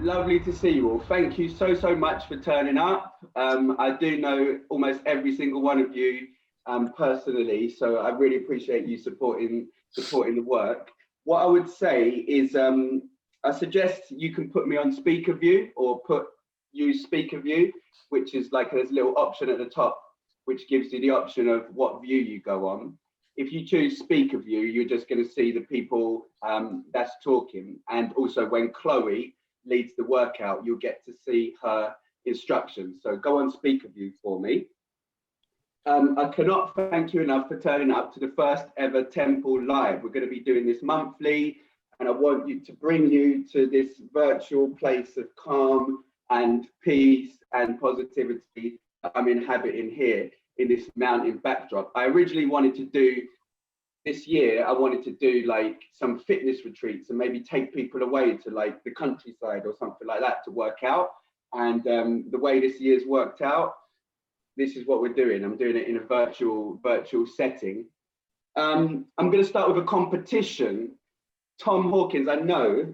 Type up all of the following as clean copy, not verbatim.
Lovely to see you all. Thank you so much for turning up. I do know almost every single one of you personally, so I really appreciate you supporting the work. What I would say is I suggest you can put me on speaker view or use speaker view, which is like there's a little option at the top which gives you the option of what view you go on. If you choose speaker view, you're just going to see the people that's talking, and also when Chloe leads the workout, you'll get to see her instructions. So go on speaker view for me. I cannot thank you enough for turning up to the first ever Temple Live. We're going to be doing this monthly, and I want you to bring you to this virtual place of calm and peace and positivity that I'm inhabiting here in this mountain backdrop. I originally wanted to do this year, I wanted to do like some fitness retreats and maybe take people away to like the countryside or something like that to work out. And the way this year's worked out, this is what we're doing. I'm doing it in a virtual setting. I'm going to start with a competition. Tom Hawkins, I know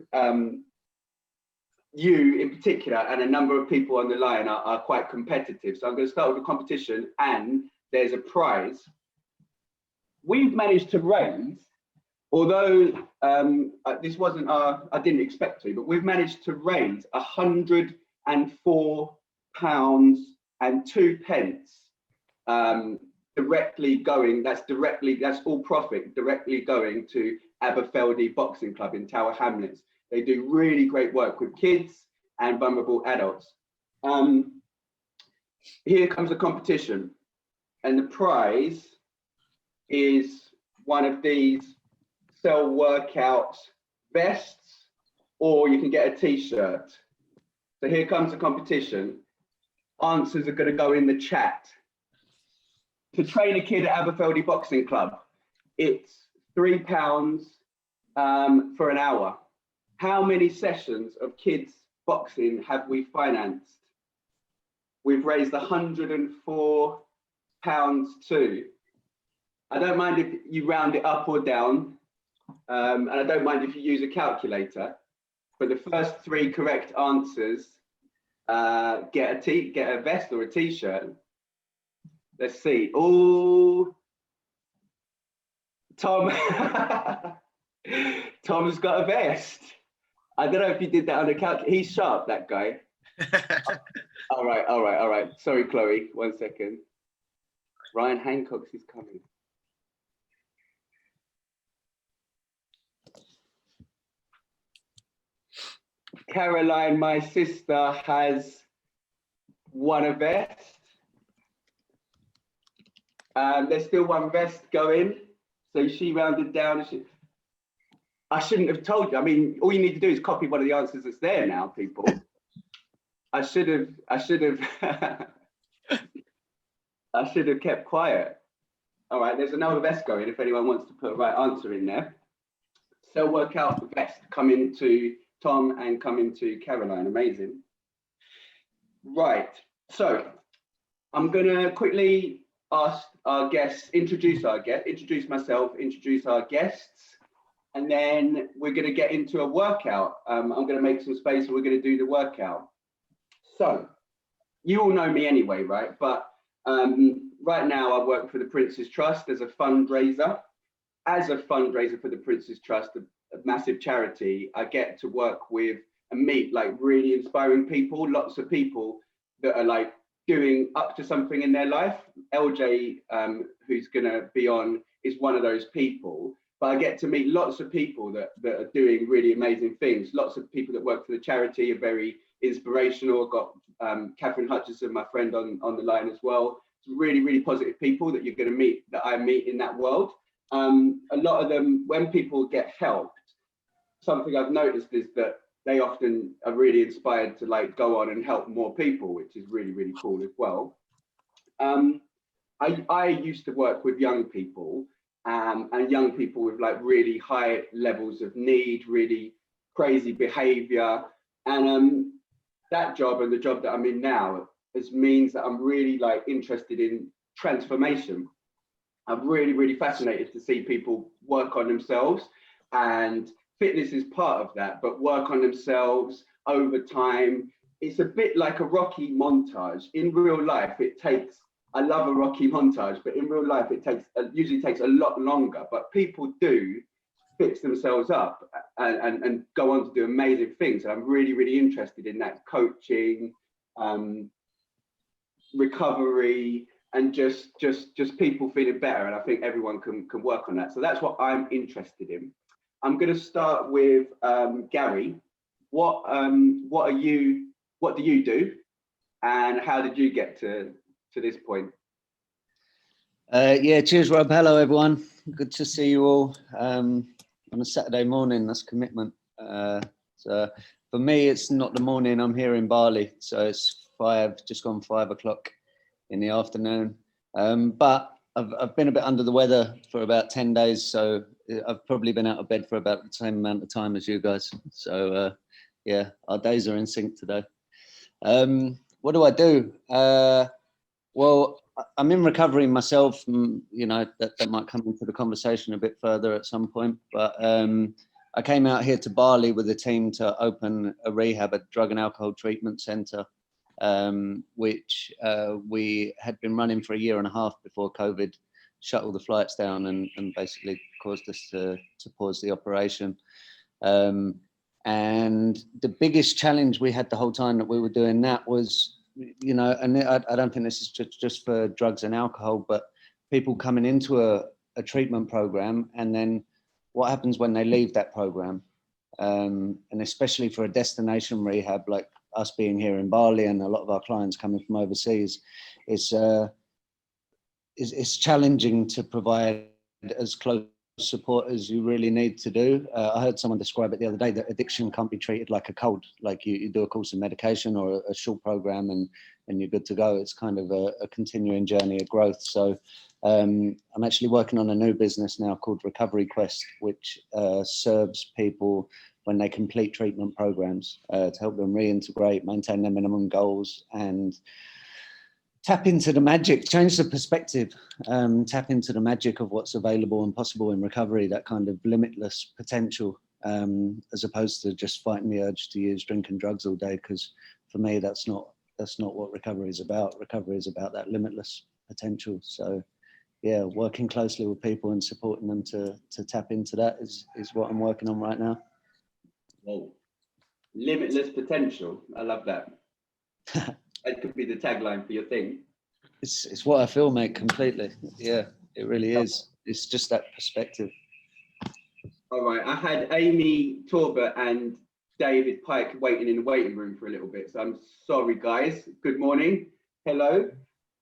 you in particular and a number of people on the line are quite competitive. So I'm going to start with a competition, and there's a prize. We've managed to raise, although this wasn't I didn't expect to, but we've managed to raise £104.02 directly going, that's all profit, directly going to Aberfeldy Boxing Club in Tower Hamlets. They do really great work with kids and vulnerable adults. Here comes the competition, and the prize is one of these Cell Workout vests, or you can get a t-shirt. So here comes the competition. Answers are going to go in the chat. To train a kid at Aberfeldy Boxing Club, it's £3 for an hour. How many sessions of kids boxing have we financed? We've raised £104 too. I don't mind if you round it up or down, and I don't mind if you use a calculator. For the first 3 correct answers, get a vest or a t-shirt. Let's see. Oh, Tom, Tom's got a vest. I don't know if he did that on the calculator. He's sharp, that guy. All right. Sorry, Chloe. 1 second. Ryan Hancock's is coming. Caroline, my sister, has won a vest. There's still one vest going. So she rounded down. I shouldn't have told you. I mean, all you need to do is copy one of the answers that's there now, people. I should have I should have kept quiet. All right, there's another vest going if anyone wants to put a right answer in there. So work out the vest coming to Tom and coming to Caroline. Amazing. Right, so I'm gonna quickly ask our guests, introduce myself, introduce our guests, and then we're gonna get into a workout. I'm gonna make some space and we're gonna do the workout. So you all know me anyway, right? But right now I work for the Prince's Trust as a fundraiser. As a fundraiser for the Prince's Trust, a massive charity, I get to work with and meet like really inspiring people, lots of people that are like doing up to something in their life. LJ, who's gonna be on, is one of those people. But I get to meet lots of people that are doing really amazing things. Lots of people that work for the charity are very inspirational. I've got Catherine Hutchison, my friend, on the line as well. It's really, really positive people that you're going to meet, that I meet in that world. A lot of them, when people get helped, something I've noticed is that they often are really inspired to like go on and help more people, which is really, really cool as well. I used to work with young people, and young people with like really high levels of need, really crazy behavior. And that job and the job that I'm in now means that I'm really like interested in transformation. I'm really, really fascinated to see people work on themselves, and fitness is part of that, but work on themselves, over time. It's a bit like a Rocky montage. In real life, it takes, I love a Rocky montage, but in real life, usually takes a lot longer. But people do fix themselves up and go on to do amazing things. And I'm really, really interested in that coaching, recovery, and just people feeling better. And I think everyone can work on that. So that's what I'm interested in. I'm going to start with Gary. What do you do, and how did you get to this point? Yeah, cheers, Rob. Hello, everyone. Good to see you all on a Saturday morning. That's commitment. So for me, it's not the morning. I'm here in Bali, so it's just gone 5 o'clock in the afternoon. But I've been a bit under the weather for about 10 days, so I've probably been out of bed for about the same amount of time as you guys. So yeah, our days are in sync today. What do I do? Well, I'm in recovery myself. You know, that might come into the conversation a bit further at some point. But I came out here to Bali with a team to open a rehab, a drug and alcohol treatment centre, which we had been running for 1.5 years before COVID shut all the flights down and basically caused us to pause the operation. And the biggest challenge we had the whole time that we were doing that was, you know, and I don't think this is just for drugs and alcohol, but people coming into a treatment program, and then what happens when they leave that program, and especially for a destination rehab like us being here in Bali and a lot of our clients coming from overseas, it's challenging to provide as close support as you really need to do. I heard someone describe it the other day that addiction can't be treated like a cold, like you do a course of medication or a short program and you're good to go. It's kind of a continuing journey of growth. So I'm actually working on a new business now called Recovery Quest, which serves people when they complete treatment programs to help them reintegrate, maintain their minimum goals, and tap into the magic, change the perspective, tap into the magic of what's available and possible in recovery, that kind of limitless potential, as opposed to just fighting the urge to use drink and drugs all day. Because for me, that's not what recovery is about. Recovery is about that limitless potential. So yeah, working closely with people and supporting them to tap into that is what I'm working on right now. Whoa. Limitless potential. I love that. That could be the tagline for your thing. It's what I feel, mate, completely. Yeah, it really is. It's just that perspective. All right, I had Amy Torber and David Pike waiting in the waiting room for a little bit, so I'm sorry, guys. Good morning. Hello.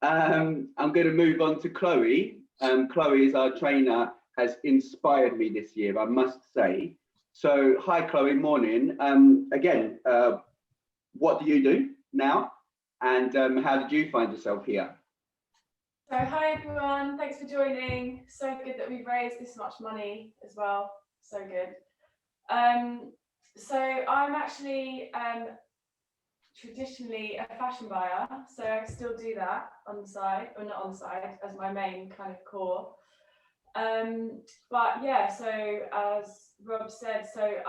I'm going to move on to Chloe. Chloe is our trainer, has inspired me this year, I must say. So, hi, Chloe, morning. Again, what do you do now? And how did you find yourself here? So hi everyone, thanks for joining. So good that we've raised this much money as well. So good. So I'm actually traditionally a fashion buyer, so I still do that on the side, or not on the side, as my main kind of core. But yeah, so as Rob said, so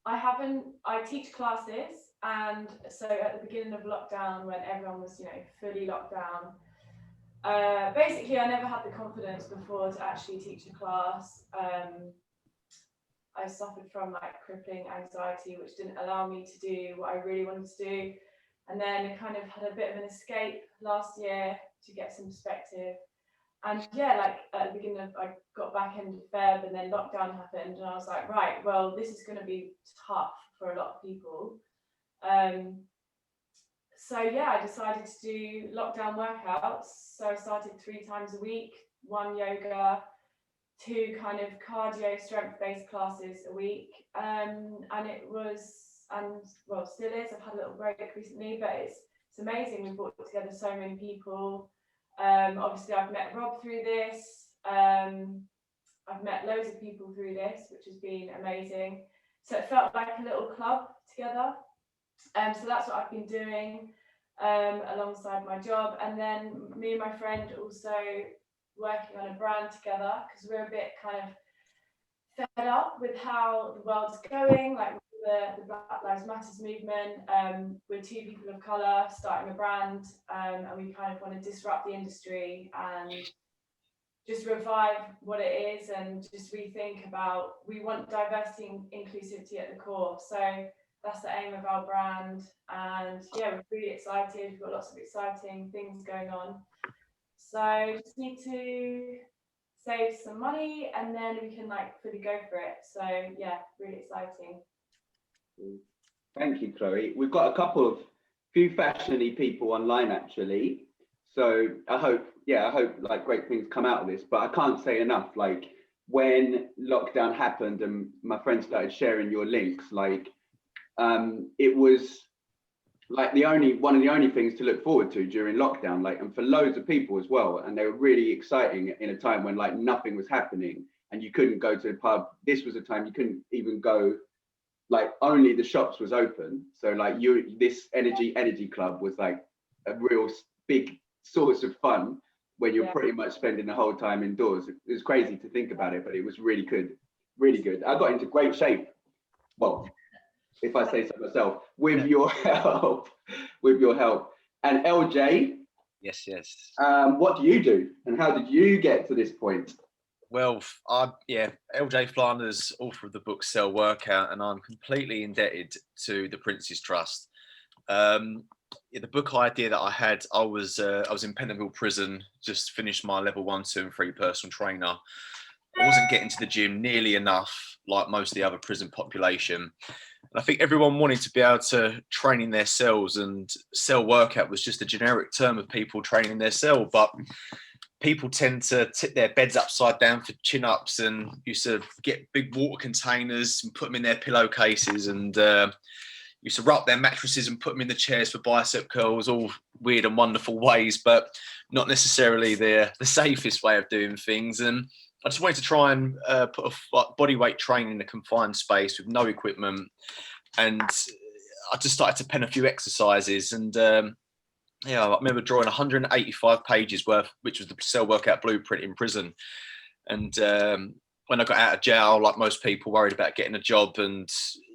I teach classes, and so at the beginning of lockdown, when everyone was, you know, fully locked down, basically I never had the confidence before to actually teach a class. I suffered from like crippling anxiety, which didn't allow me to do what I really wanted to do. And then kind of had a bit of an escape last year to get some perspective. And yeah, like at the beginning of, I got back into Feb, and then lockdown happened, and I was like, right, well, this is going to be tough for a lot of people. So yeah, I decided to do lockdown workouts. So I started 3 times a week, 1 yoga, 2 kind of cardio strength-based classes a week. And it was, and well, still is, I've had a little break recently, but it's amazing. We've brought together so many people. Obviously I've met Rob through this. I've met loads of people through this, which has been amazing. So it felt like a little club together. So that's what I've been doing alongside my job. And then me and my friend also working on a brand together, because we're a bit kind of fed up with how the world's going. Like, we the Black Lives Matters movement. We're two people of colour starting a brand, and we kind of want to disrupt the industry and just revive what it is and just rethink about, we want diversity and inclusivity at the core. So that's the aim of our brand. And yeah, we're really excited. We've got lots of exciting things going on. So just need to save some money and then we can like fully go for it. So yeah, really exciting. Thank you, Chloe. We've got a few fashion-y people online actually. So I hope like great things come out of this, but I can't say enough, like when lockdown happened and my friends started sharing your links, like it was like one of the only things to look forward to during lockdown, like, and for loads of people as well. And they were really exciting in a time when like nothing was happening and you couldn't go to the pub. This was a time you couldn't even go, like only the shops was open. So like this energy club was like a real big source of fun when you're pretty much spending the whole time indoors. It was crazy to think about it, but it was really good. I got into great shape. Well, if I say so myself, with your help. And LJ. Yes. What do you do and how did you get to this point? Well, LJ Flanders, author of the book Cell Workout, and I'm completely indebted to the Prince's Trust. The book idea that I had, I was in Pentonville prison, just finished my level 1, 2 and 3 personal trainer. I wasn't getting to the gym nearly enough like most of the other prison population. And I think everyone wanted to be able to train in their cells, and cell workout was just a generic term of people training their cell. But people tend to tip their beds upside down for chin-ups and used to get big water containers and put them in their pillowcases and used to wrap their mattresses and put them in the chairs for bicep curls, all weird and wonderful ways, but not necessarily the safest way of doing things. And I just wanted to try and put a body weight training in a confined space with no equipment. And I just started to pen a few exercises. And I remember drawing 185 pages worth, which was the cell workout blueprint in prison. And when I got out of jail, like most people, worried about getting a job, and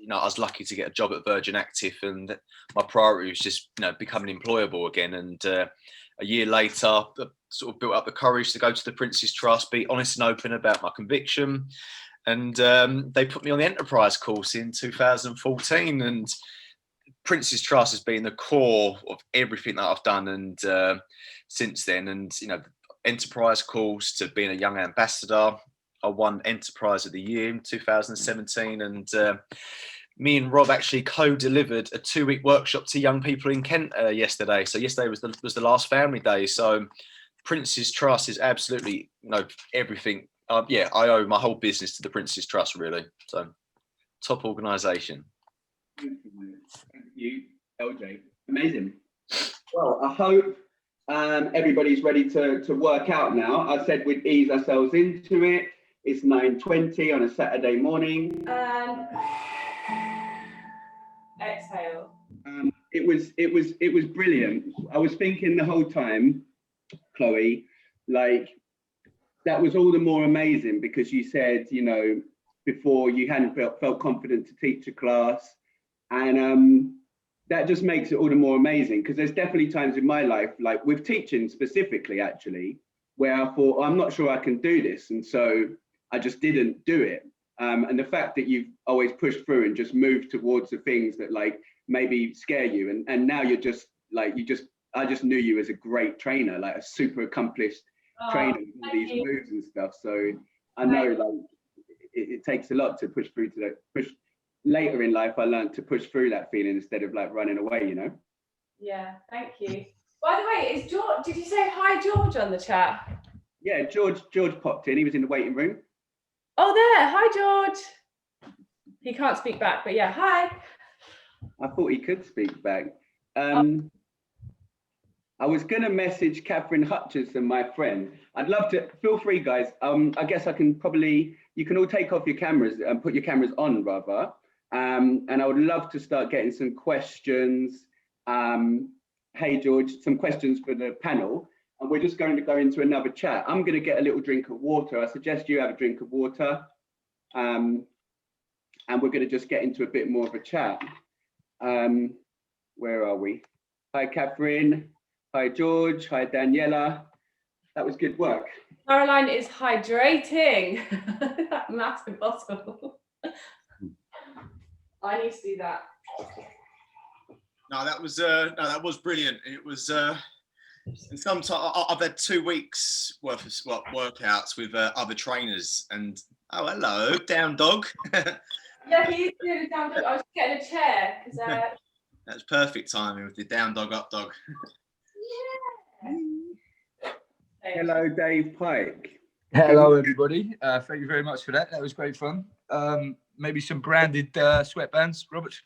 I was lucky to get a job at Virgin Active, and my priority was just becoming employable again. And a year later, I sort of built up the courage to go to the Prince's Trust, be honest and open about my conviction, and they put me on the Enterprise course in 2014. And Prince's Trust has been the core of everything that I've done, and since then, and Enterprise course to being a young ambassador. I won Enterprise of the Year in 2017, and me and Rob actually co-delivered a 2-week workshop to young people in Kent yesterday. So yesterday was the last family day. So Prince's Trust is absolutely everything. I owe my whole business to the Prince's Trust, really. So top organisation. Thank you, LJ. Amazing. Well, I hope everybody's ready to work out now. I said we'd ease ourselves into it. It's 9:20 on a Saturday morning. Exhale. It was brilliant. I was thinking the whole time, Chloe, like that was all the more amazing because you said, before you hadn't felt confident to teach a class, and that just makes it all the more amazing because there's definitely times in my life, like with teaching specifically, actually, where I thought, I'm not sure I can do this, and so I just didn't do it. And the fact that you've always pushed through and just moved towards the things that like maybe scare you, and now you're just like I just knew you as a great trainer, like a super accomplished trainer with all these moves and stuff. So I know like it takes a lot to push through to that. Push later in life, I learned to push through that feeling instead of like running away. Yeah, thank you. By the way, is George? Did you say hi, George, on the chat? Yeah, George popped in. He was in the waiting room. Oh, there. Hi, George. He can't speak back, but yeah, hi. I thought he could speak back. I was going to message Catherine Hutchinson, my friend. I'd love to, feel free, guys. I guess you can all take off your cameras and put your cameras on, rather. And I would love to start getting some questions. Hey, George, some questions for the panel. And we're just going to go into another chat. I'm going to get a little drink of water. I suggest you have a drink of water. and we're going to just get into a bit more of a chat. Where are we? Hi, Catherine. Hi, George. Hi, Daniela. That was good work. Caroline is hydrating. That's impossible. I need to do that. No, that was brilliant. It was, and sometimes I've had 2 weeks worth of workouts with other trainers, and oh, hello, down dog. Yeah, he's doing a down dog. I was getting a chair because. That's perfect timing with the down dog, up dog. Yeah. Hello, Dave Pike. Hello, everybody. Thank you very much for that. That was great fun. Maybe some branded sweatbands, Robert.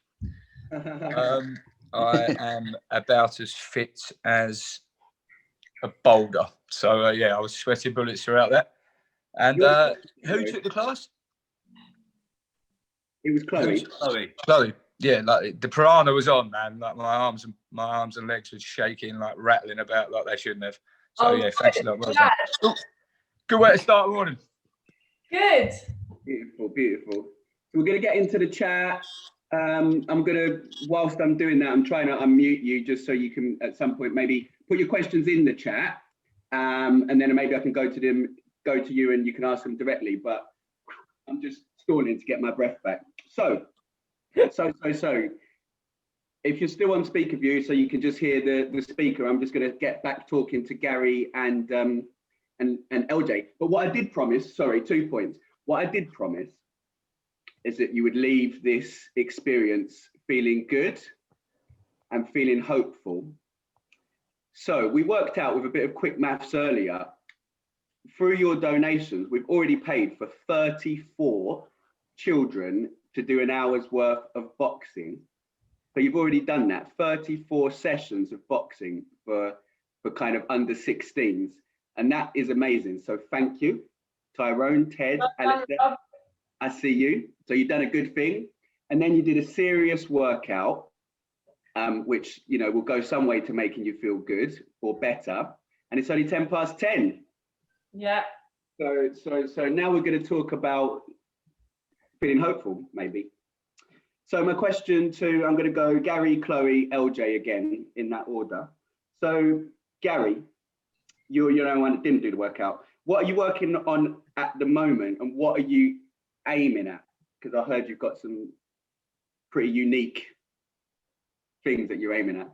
I am about as fit as a boulder. So, yeah, I was sweating bullets throughout that. And who took the class? It was Chloe. Chloe. Yeah, like the piranha was on, man. Like my arms and legs were shaking, like rattling about like they shouldn't have. So yeah, thanks a lot. Well done. Ooh, good way to start the morning. Good. Beautiful, beautiful. So we're going to get into the chat. I'm going to, whilst I'm doing that, I'm trying to unmute you just so you can at some point maybe put your questions in the chat, and then maybe I can go to you and you can ask them directly. But I'm just stalling to get my breath back. So if you're still on speaker view, so you can just hear the speaker, I'm just going to get back talking to Gary and LJ. But what I did promise, 2 points. What I did promise is that you would leave this experience feeling good and feeling hopeful. So we worked out with a bit of quick maths earlier. Through your donations, we've already paid for 34 children to do an hour's worth of boxing. So you've already done that, 34 sessions of boxing for kind of under 16s. And that is amazing. So thank you, Tyrone, Ted, Alistair, I see you. So you've done a good thing. And then you did a serious workout, which, you know, will go some way to making you feel good or better. And it's only 10:10. Yeah. So now we're going to talk about feeling hopeful, maybe. So my question I'm going to go Gary, Chloe, LJ again in that order. So Gary, you're the one that didn't do the workout. What are you working on at the moment, and what are you aiming at? Because I heard you've got some pretty unique things that you're aiming at.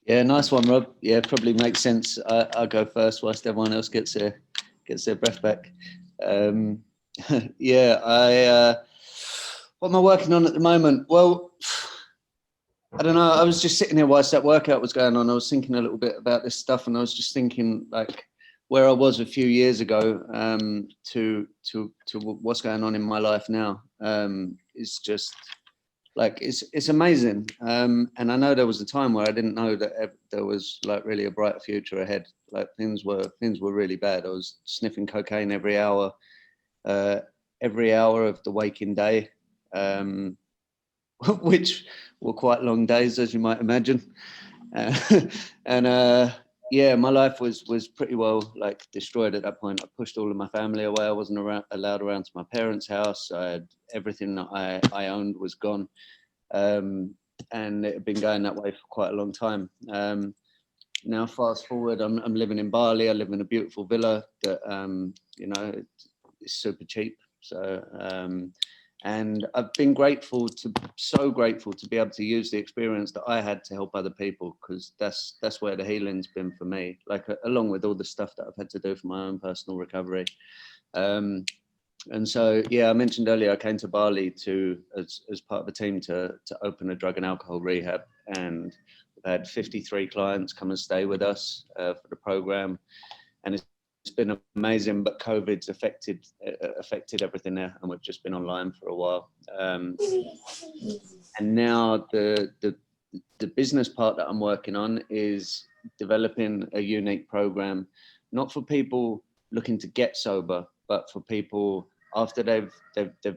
Yeah, nice one, Rob. Yeah, probably makes sense. I'll go first whilst everyone else gets their breath back. Yeah, what am I working on at the moment? Well, I don't know. I was just sitting here whilst that workout was going on. I was thinking a little bit about this stuff, and I was just thinking like where I was a few years ago to what's going on in my life now. It's just like it's amazing. And I know there was a time where I didn't know that there was like really a bright future ahead. Like things were really bad. I was sniffing cocaine every hour of the waking day. Which were quite long days, as you might imagine. Yeah, my life was pretty well like destroyed at that point. I pushed all of my family away. I wasn't allowed around to my parents' house. I had everything that I owned was gone. And it had been going that way for quite a long time. Now fast forward, I'm living in Bali. I live in a beautiful villa that you know, it's super cheap. So and I've been so grateful to be able to use the experience that I had to help other people, because that's where the healing's been for me, like along with all the stuff that I've had to do for my own personal recovery. And so, yeah, I mentioned earlier, I came to Bali as part of a team to open a drug and alcohol rehab, and we've had 53 clients come and stay with us for the program, and it's been amazing, but COVID's affected everything there, and we've just been online for a while. And now the business part that I'm working on is developing a unique program, not for people looking to get sober, but for people after they've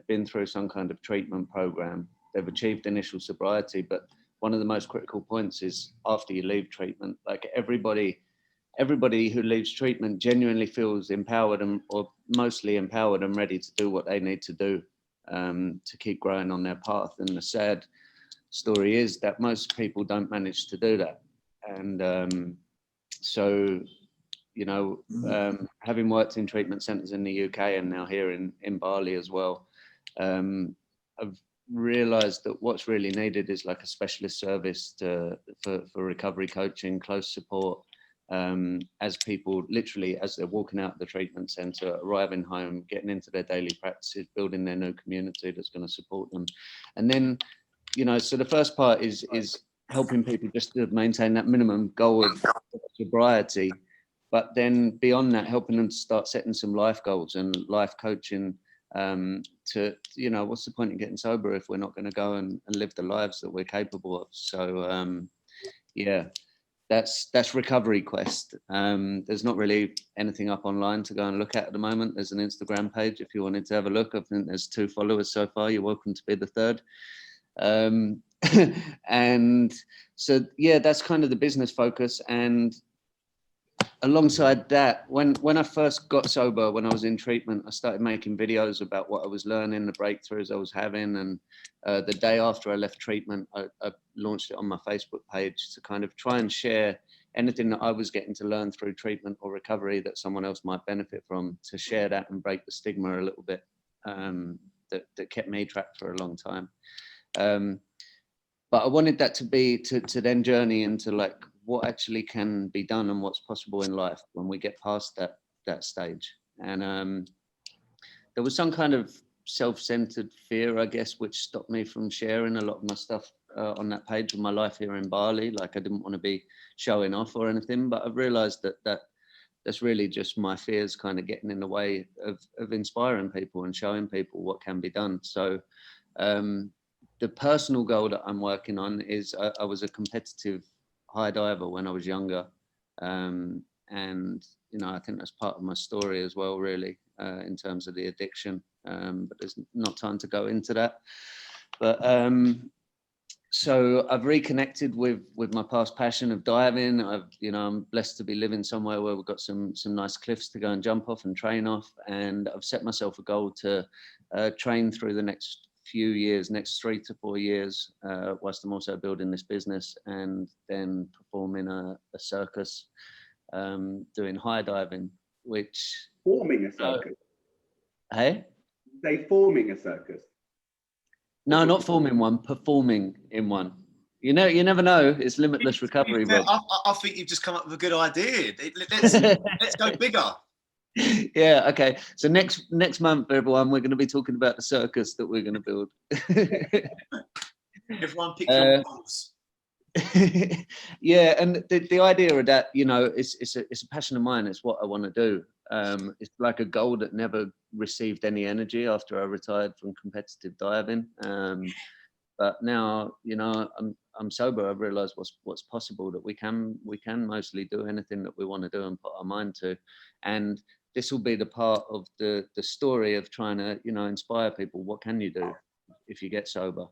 been through some kind of treatment program. They've achieved initial sobriety, but one of the most critical points is after you leave treatment. Like everybody who leaves treatment genuinely feels empowered or mostly empowered and ready to do what they need to do to keep growing on their path. And the sad story is that most people don't manage to do that. And so, you know, having worked in treatment centres in the UK and now here in Bali as well, I've realised that what's really needed is like a specialist service for recovery coaching, close support, as people literally, as they're walking out of the treatment centre, arriving home, getting into their daily practices, building their new community that's going to support them. And then, you know, so the first part is helping people just to maintain that minimum goal of sobriety, but then beyond that, helping them to start setting some life goals and life coaching, to, you know, what's the point in getting sober if we're not going to go and live the lives that we're capable of? So yeah, that's Recovery Quest. There's not really anything up online to go and look at the moment. There's an Instagram page if you wanted to have a look. I think there's 2 followers so far. You're welcome to be the 3rd. And so yeah, that's kind of the business focus. And alongside that, when I first got sober, when I was in treatment, I started making videos about what I was learning, the breakthroughs I was having. And the day after I left treatment, I launched it on my Facebook page to kind of try and share anything that I was getting to learn through treatment or recovery that someone else might benefit from, to share that and break the stigma a little bit, that kept me trapped for a long time. But I wanted that to be to then journey into like what actually can be done and what's possible in life when we get past that stage. And there was some kind of self-centered fear, I guess, which stopped me from sharing a lot of my stuff on that page of my life here in Bali. Like I didn't want to be showing off or anything, but I've realized that's really just my fears kind of getting in the way of inspiring people and showing people what can be done. So the personal goal that I'm working on is I was a competitive high diver when I was younger. And, you know, I think that's part of my story as well, really, in terms of the addiction. But there's not time to go into that. But so I've reconnected with my past passion of diving. I'm blessed to be living somewhere where we've got some nice cliffs to go and jump off and train off. And I've set myself a goal to train through the next few years, next 3 to 4 years, whilst I'm also building this business, and then performing a circus, doing high diving, which... Forming a circus? Hey? They forming a circus? No, not forming one, performing in one. You know, you never know. It's limitless recovery, Rob. I think you've just come up with a good idea. Let's go bigger. Yeah, okay. So next month, everyone, we're going to be talking about the circus that we're going to build. Everyone pick your goals. Yeah, and the idea of that, you know, it's a passion of mine. It's what I want to do. It's like a goal that never received any energy after I retired from competitive diving. But now, you know, I'm sober. I've realised what's possible, that we can mostly do anything that we want to do and put our mind to. And this will be the part of the story of trying to, you know, inspire people. What can you do if you get sober?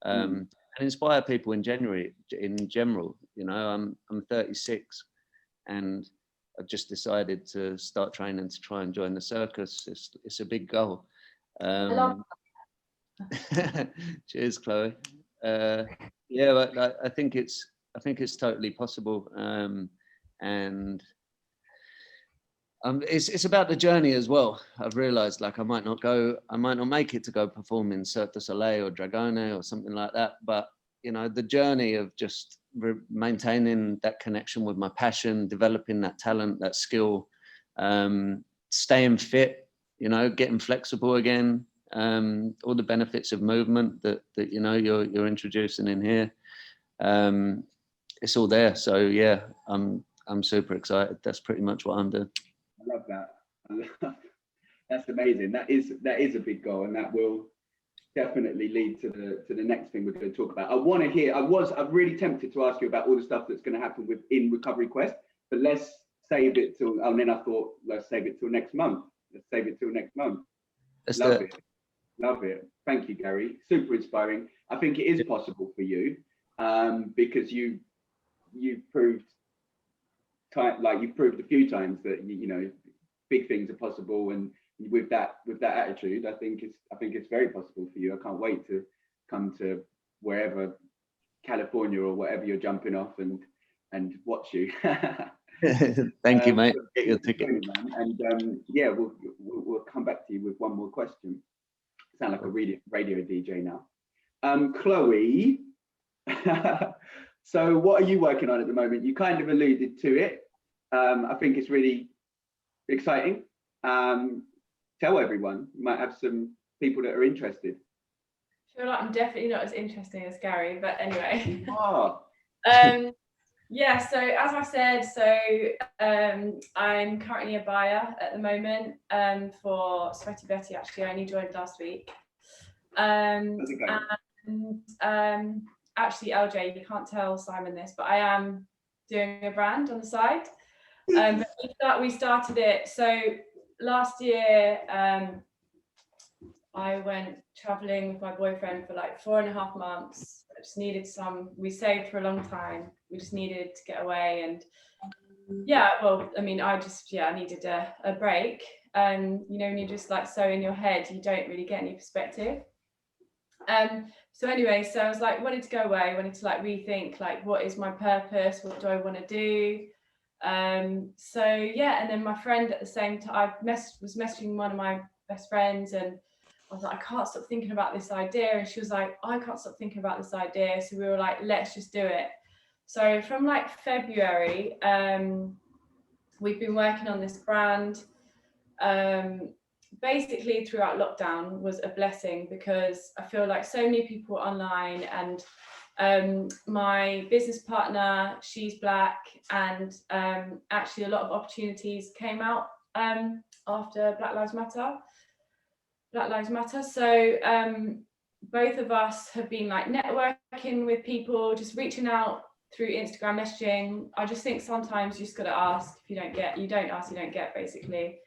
And inspire people in general. You know, I'm 36, and I've just decided to start training to try and join the circus. It's a big goal. Cheers, Chloe. Yeah, but I think it's totally possible. And it's about the journey as well. I've realised, like, I might not make it to go perform in Cirque du Soleil or Dragone or something like that. But you know, the journey of just maintaining that connection with my passion, developing that talent, that skill, staying fit, you know, getting flexible again, all the benefits of movement that you know you're introducing in here. It's all there. So yeah, I'm super excited. That's pretty much what I'm doing. I love that. That's amazing. That is a big goal, and that will definitely lead to the next thing we're going to talk about. I want to hear. I'm really tempted to ask you about all the stuff that's going to happen within Recovery Quest, but let's save it till. And then I thought, let's save it till next month. Love it. Thank you, Gary. Super inspiring. I think it is possible for you, because you've proved. Like you've proved a few times that you know big things are possible, and with that attitude, I think it's very possible for you. I can't wait to come to wherever, California or whatever you're jumping off, and watch you. Thank you, mate. Get Your you ticket. join, man. And yeah, we'll come back to you with one more question. Sound like a radio DJ now. Chloe, so what are you working on at the moment? You kind of alluded to it. I think it's really exciting. Tell everyone. You might have some people that are interested. I feel like I'm definitely not as interesting as Gary, but anyway. Oh. Yeah, so as I said, I'm currently a buyer at the moment for Sweaty Betty. Actually, I only joined last week. Actually, LJ, you can't tell Simon this, but I am doing a brand on the side. But we started it. So last year, I went traveling with my boyfriend for like 4.5 months. I just needed we saved for a long time. We just needed to get away. And yeah, well, I mean, I needed a break. You know, when you're just like so in your head, you don't really get any perspective. So anyway, so I was like, wanted to go away, wanted to like rethink, like, what is my purpose? What do I want to do? So yeah, and then my friend at the same time, I was messaging one of my best friends, and I was like, I can't stop thinking about this idea. And she was like, I can't stop thinking about this idea. So we were like, let's just do it. So from like February, we've been working on this brand. Basically throughout lockdown was a blessing, because I feel like so many people online, and my business partner, she's Black, and actually a lot of opportunities came out after Black Lives Matter. So both of us have been like networking with people, just reaching out through Instagram messaging. I just think sometimes you just got to ask. If you don't ask, you don't get, basically.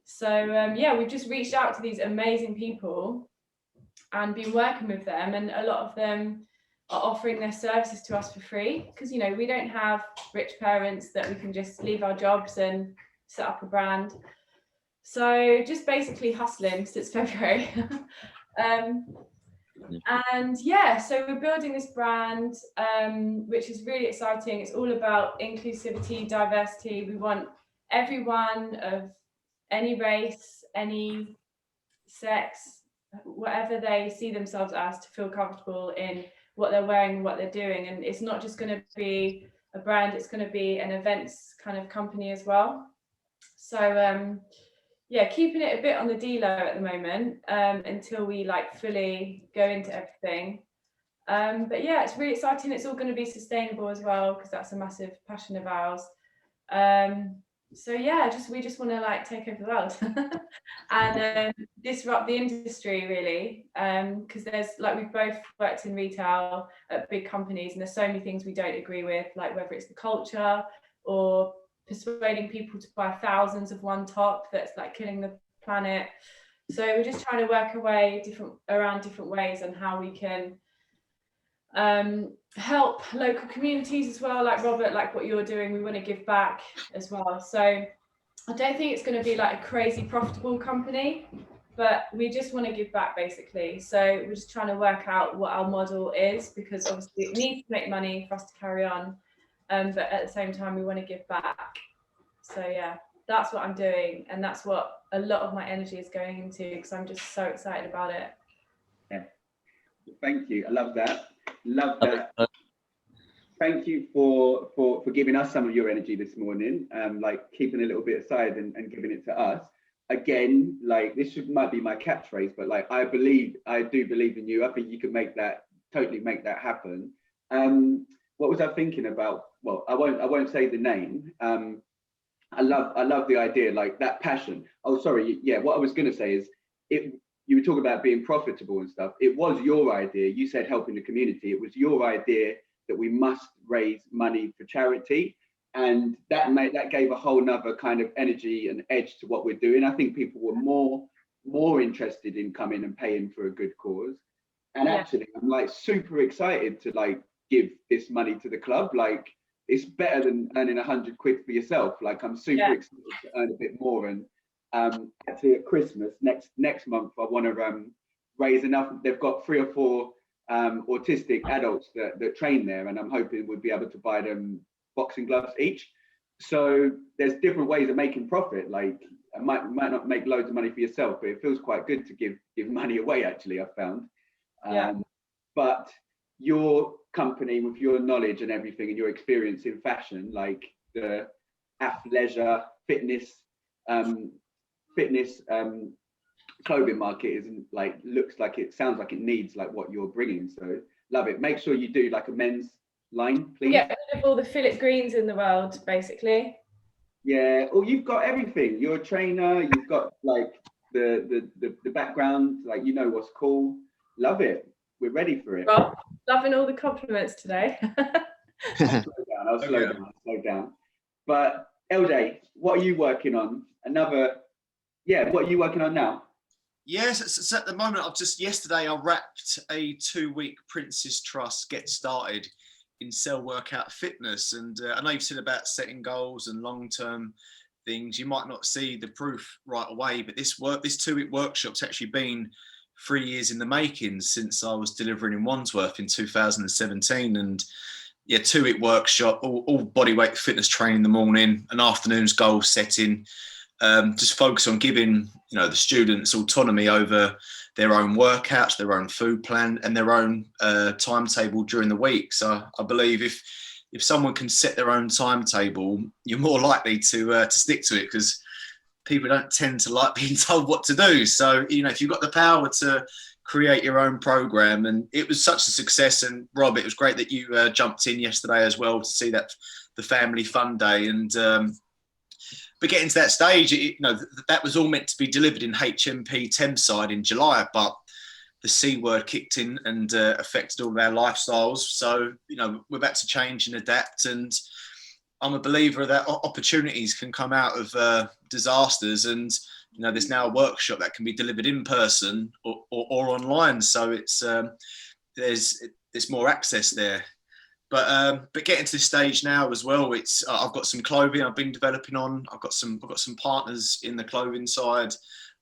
So yeah, we've just reached out to these amazing people and been working with them, and a lot of them are offering their services to us for free, because, you know, we don't have rich parents that we can just leave our jobs and set up a brand. So just basically hustling since February. And yeah, so we're building this brand, which is really exciting. It's all about inclusivity, diversity. We want everyone of any race, any sex, whatever they see themselves as, to feel comfortable in what they're wearing, what they're doing. And it's not just going to be a brand, it's going to be an events kind of company as well. So yeah, keeping it a bit on the D-low at the moment, until we like fully go into everything. But yeah, it's really exciting. It's all going to be sustainable as well, because that's a massive passion of ours. So yeah, we just want to like take over the world and disrupt the industry, really, because there's like, we've both worked in retail at big companies, and there's so many things we don't agree with, like whether it's the culture or persuading people to buy thousands of one top that's like killing the planet. So we're just trying to work around different ways on how we can help local communities as well, like Robert, like what you're doing. We want to give back as well. So I don't think it's going to be like a crazy profitable company, but we just want to give back, basically. So we're just trying to work out what our model is, because obviously it needs to make money for us to carry on, but at the same time we want to give back. So yeah, that's what I'm doing, and that's what a lot of my energy is going into, because I'm just so excited about it. Yeah, thank you. I love that. Thank you for giving us some of your energy this morning, like keeping a little bit aside and giving it to us. Again, like this might be my catchphrase, but like I do believe in you. I think you can totally make that happen. What was I thinking about? Well, I won't say the name. I love the idea, like that passion. Oh, sorry. Yeah, what I was going to say is, you were talking about being profitable and stuff. It was your idea. You said helping the community. It was your idea that we must raise money for charity, and that gave a whole nother kind of energy and edge to what we're doing. I think people were more interested in coming and paying for a good cause. And actually, I'm like super excited to like give this money to the club. Like, it's better than earning 100 quid for yourself. Like, I'm super excited to earn a bit more, and Actually at Christmas next month, I want to raise enough. They've got 3 or 4 autistic adults that train there, and I'm hoping we'll be able to buy them boxing gloves each. So there's different ways of making profit. Like, it might not make loads of money for yourself, but it feels quite good to give money away, actually, I've found. But your company, with your knowledge and everything and your experience in fashion, like the athleisure fitness clothing market isn't like, looks like, it sounds like it needs like what you're bringing. So love it. Make sure you do like a men's line, please. Yeah, all the Philip Greens in the world, basically. Yeah. Oh, you've got everything. You're a trainer. You've got like the background. Like, you know what's cool. Love it. We're ready for it. Well, loving all the compliments today. I'll slow down. But LJ, what are you working on? What are you working on now? Yes, so at the moment, yesterday I wrapped a 2-week Prince's Trust Get Started in Cell Workout Fitness. And I know you've said about setting goals and long-term things. You might not see the proof right away, but this 2-week workshop's actually been 3 years in the making since I was delivering in Wandsworth in 2017. And 2-week workshop, all bodyweight fitness training in the morning, an afternoon's goal setting, just focus on giving the students autonomy over their own workouts, their own food plan, and their own timetable during the week. So I believe if someone can set their own timetable, you're more likely to stick to it, because people don't tend to like being told what to do. So if you've got the power to create your own program, and it was such a success. And Rob, it was great that you jumped in yesterday as well to see that the family fun day. And but getting to that stage, that was all meant to be delivered in HMP Thameside in July, but the C word kicked in and affected all of our lifestyles. So, we've had to change and adapt. And I'm a believer that opportunities can come out of disasters. And, there's now a workshop that can be delivered in person or online. So it's there's more access there. But getting to this stage now as well, I've got some clothing I've been developing on. I've got some partners in the clothing side.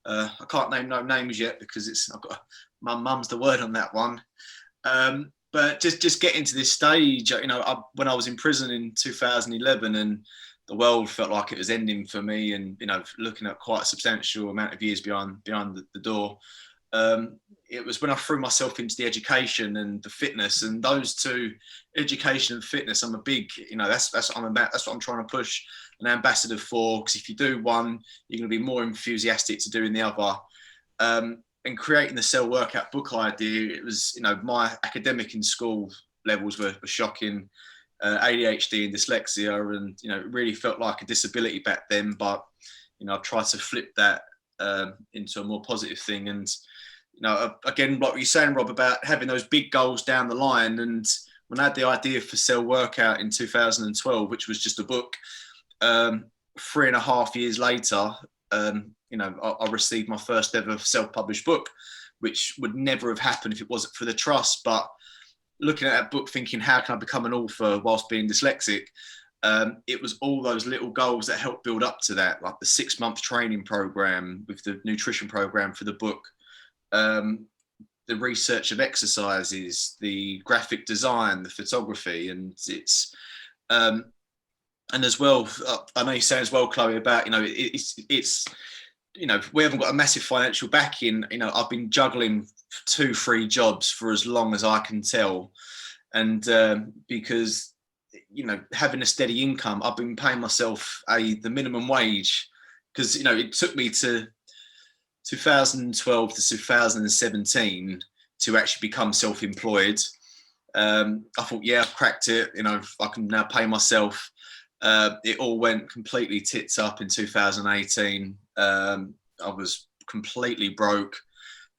I can't name no names yet because I've got mum's the word on that one. But just getting to this stage, when I was in prison in 2011 and the world felt like it was ending for me, and looking at quite a substantial amount of years behind the door. It was when I threw myself into the education and the fitness, and those two, education and fitness, I'm a big, that's what I'm about. That's what I'm trying to push an ambassador for, because if you do one, you're going to be more enthusiastic to doing the other. And creating the Cell Workout book idea, it was, my academic in school levels were shocking, ADHD and dyslexia, and, it really felt like a disability back then. But, I tried to flip that into a more positive thing. And, again, like you're saying, Rob, about having those big goals down the line. And when I had the idea for Cell Workout in 2012, which was just a book, 3.5 years later, I received my first ever self-published book, which would never have happened if it wasn't for the trust. But looking at that book, thinking, how can I become an author whilst being dyslexic? It was all those little goals that helped build up to that, like the 6-month training program with the nutrition program for the book, the research of exercises, the graphic design, the photography, and it's and as well, I know you say as well, Chloe, about it's we haven't got a massive financial backing. I've been juggling 2-3 jobs for as long as I can tell, and because having a steady income, I've been paying myself the minimum wage, because it took me to 2012 to 2017 to actually become self-employed. I thought, I've cracked it. I can now pay myself. It all went completely tits up in 2018. I was completely broke.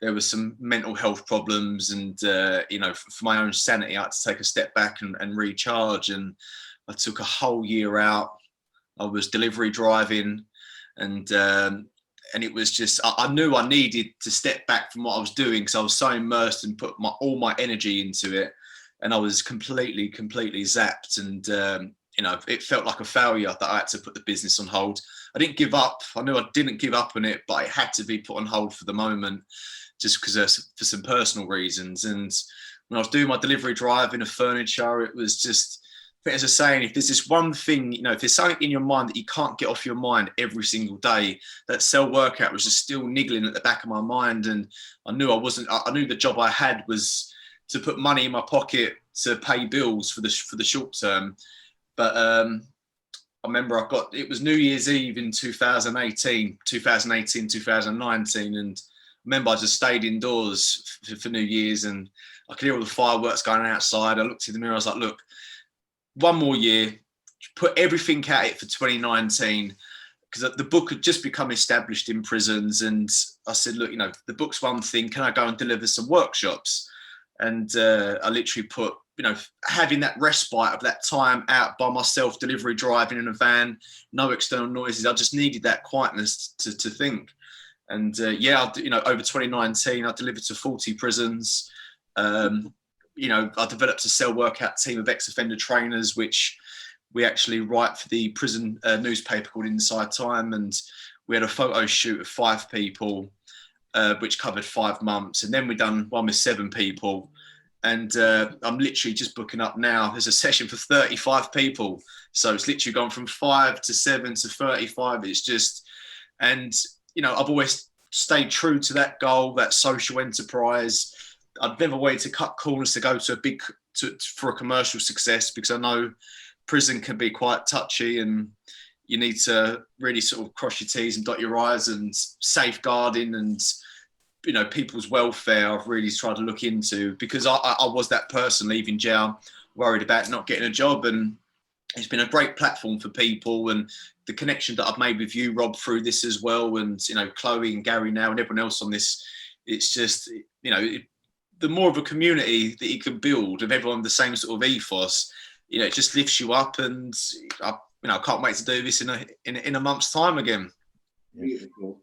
There was some mental health problems, and for my own sanity, I had to take a step back and recharge. And I took a whole year out. I was delivery driving, and it was just, I knew I needed to step back from what I was doing, because I was so immersed and put all my energy into it, and I was completely zapped. And you know, it felt like a failure that I had to put the business on hold. I didn't give up. I knew I didn't give up on it, but it had to be put on hold for the moment, just because for some personal reasons. And when I was doing my delivery drive in a furniture, it was just, as I was saying, if there's this one thing, you know, if there's something in your mind that you can't get off your mind every single day, that cell workout was just still niggling at the back of my mind. And I knew I knew the job I had was to put money in my pocket to pay bills for the short term. But I remember it was New Year's Eve in 2019, 2019, and I remember I just stayed indoors for New Year's, and I could hear all the fireworks going outside. I looked in the mirror, I was like, look, one more year, put everything at it for 2019, because the book had just become established in prisons. And I said, look, you know, the book's one thing, can I go and deliver some workshops? And I literally put, you know, having that respite of that time out by myself, delivery driving in a van, no external noises. I just needed that quietness to think. And yeah, you know, over 2019, I delivered to 40 prisons. You know, I developed a cell workout team of ex-offender trainers, which we actually write for the prison newspaper called Inside Time. And we had a photo shoot of 5 people, which covered 5 months. And then we done one with 7 people. And I'm literally just booking up now. There's a session for 35 people. So it's literally gone from 5 to 7 to 35. It's just, and, you know, I've always stayed true to that goal, that social enterprise. I've never wanted to cut corners to go to for a commercial success, because I know prison can be quite touchy, and you need to really sort of cross your T's and dot your I's, and safeguarding and, you know, people's welfare I've really tried to look into, because I was that person leaving jail worried about not getting a job. And it's been a great platform for people, and the connection that I've made with you, Rob, through this as well, and, you know, Chloe and Gary now and everyone else on this, it's just, you know, the more of a community that you can build of everyone with the same sort of ethos, you know, it just lifts you up. And I can't wait to do this in a month's time again. Beautiful.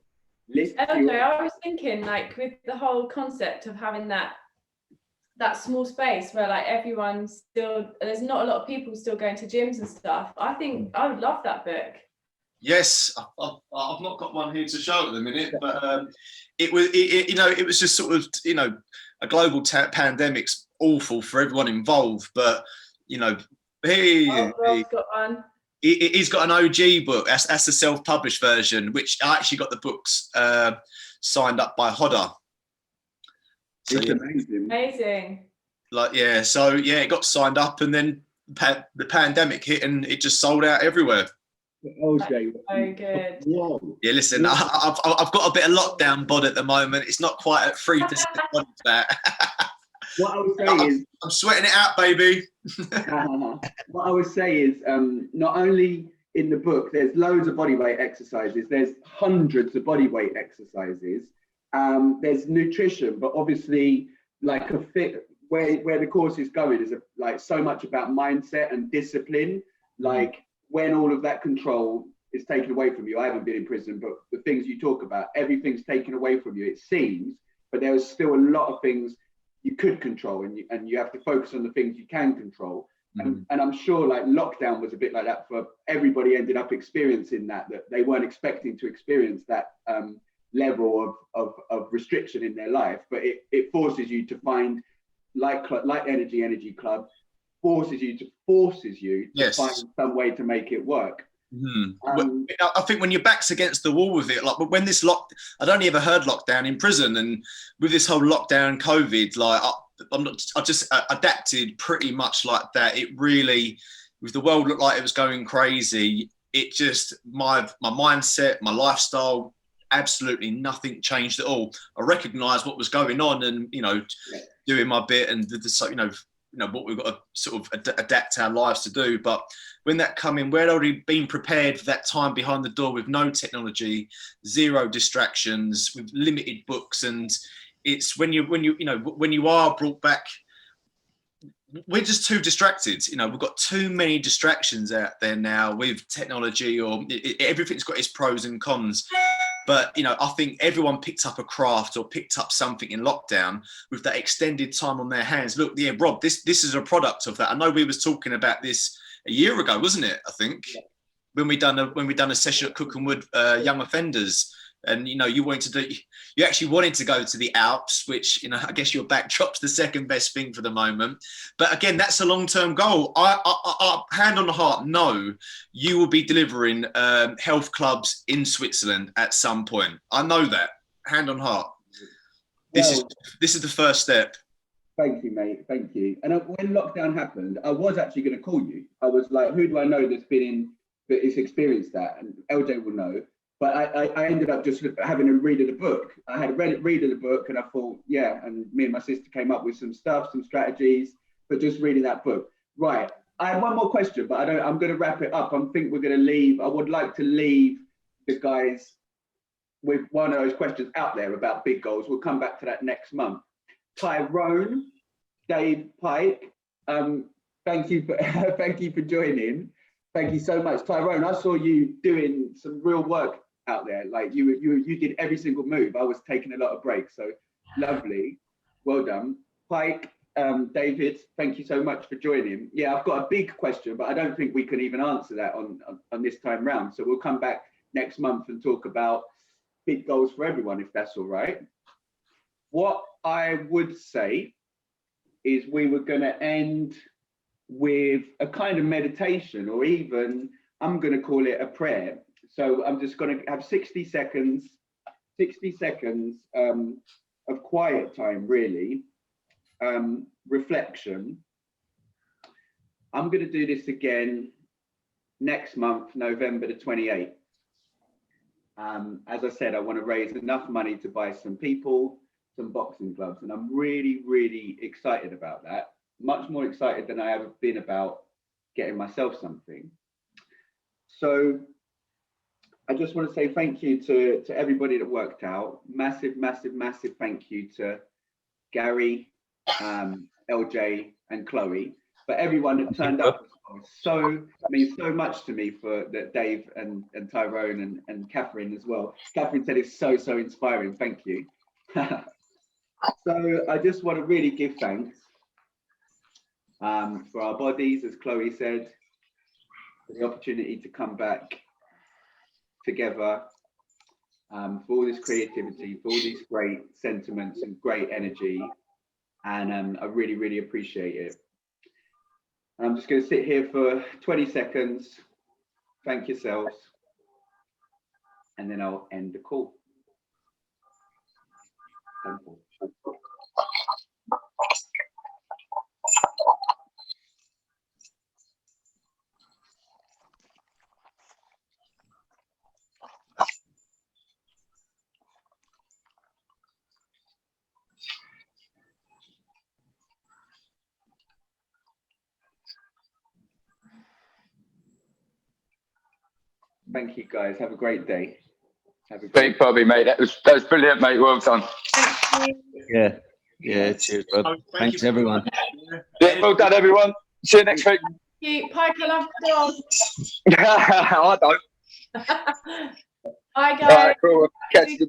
LJ, I was thinking, like, with the whole concept of having that small space where, like, everyone's still, there's not a lot of people still going to gyms and stuff. I think I would love that book. Yes, I've not got one here to show at the minute, but it was just sort of, you know, a global pandemic's awful for everyone involved, but, you know, Rob's got one. He's got an OG book. That's the self-published version, which I actually got the books signed up by Hodder. So, it's amazing. Amazing. Like, yeah, so yeah, it got signed up, and then the pandemic hit, and it just sold out everywhere. OJ. So good. Whoa. Yeah, listen, I've got a bit of lockdown bod at the moment. It's not quite at 3% body fat. What I would say is, I'm sweating it out, baby. what I would say is, not only in the book, there's loads of bodyweight exercises. There's hundreds of bodyweight exercises. There's nutrition, but obviously, like a fit, where the course is going is like so much about mindset and discipline. Like, when all of that control is taken away from you, I haven't been in prison, but the things you talk about, everything's taken away from you, it seems, but there is still a lot of things you could control, and you have to focus on the things you can control. And I'm sure, like, lockdown was a bit like that for everybody. Ended up experiencing that they weren't expecting to experience that level of restriction in their life, but it forces you to find, like Energy Club, forces you to Yes. find some way to make it work. I think when your back's against the wall with it, like, but when this I'd only ever heard lockdown in prison, and with this whole lockdown COVID, like, I just adapted pretty much like that. It really, with the world looked like it was going crazy, it just, my mindset, my lifestyle, absolutely nothing changed at all. I recognised what was going on, and, you know, doing my bit, and you know what we've got to sort of adapt our lives to do. But when that come in, we'd already been prepared for that time behind the door with no technology, zero distractions, with limited books. And it's when you are brought back, we're just too distracted. You know, we've got too many distractions out there now with technology, or everything's got its pros and cons. But, you know, I think everyone picked up a craft or picked up something in lockdown with that extended time on their hands. Look, yeah, Rob, this is a product of that. I know we was talking about this a year ago, wasn't it? I think when we done a session at Cook and Wood Young Offenders, and you actually wanted to go to the Alps, which I guess your backdrop's the second best thing for the moment. But again, that's a long-term goal. I hand on the heart, no, you will be delivering health clubs in Switzerland at some point. I know that, hand on heart. This is the first step. Thank you, mate. Thank you. And when lockdown happened, I was actually going to call you. I was like, who do I know that's experienced that? And LJ will know. But I ended up just having a read of the book. I had a read of the book, and I thought, yeah. And me and my sister came up with some stuff, some strategies, but just reading that book. Right. I have one more question, but I'm going to wrap it up. I think we're going to leave. I would like to leave the guys with one of those questions out there about big goals. We'll come back to that next month. Tyrone, Dave Pike, thank you for joining. Thank you so much, Tyrone. I saw you doing some real work out there. Like you did every single move. I was taking a lot of breaks, so lovely. Well done, Pike. David, thank you so much for joining. Yeah, I've got a big question, but I don't think we can even answer that on this time round. So we'll come back next month and talk about big goals for everyone, if that's all right. What I would say is we were going to end with a kind of meditation, or even I'm going to call it a prayer. So I'm just going to have 60 seconds of quiet time, really, reflection. I'm going to do this again next month, November the 28th. As I said, I want to raise enough money to buy some people some boxing gloves, and I'm really, really excited about that. Much more excited than I ever been about getting myself something. So I just want to say thank you to everybody that worked out. Massive, massive, massive thank you to Gary, LJ and Chloe, for everyone that turned up. So means so much to me for that, Dave and Tyrone and Catherine as well. Catherine said it's so inspiring. Thank you. So I just want to really give thanks for our bodies, as Chloe said, for the opportunity to come back together, for all this creativity, for all these great sentiments and great energy, and I really, really appreciate it. And I'm just going to sit here for 20 seconds, thank yourselves, and then I'll end the call. Temple. Thank you, guys. Have a great day. Big Bobby, mate. That was brilliant, mate. Well done. Yeah. Cheers, bro. Thanks, everyone. Yeah, well done, everyone. See you next week. Thank you. Pike, I love the dog. I don't. Bye, guys. All right, cool. Catch you.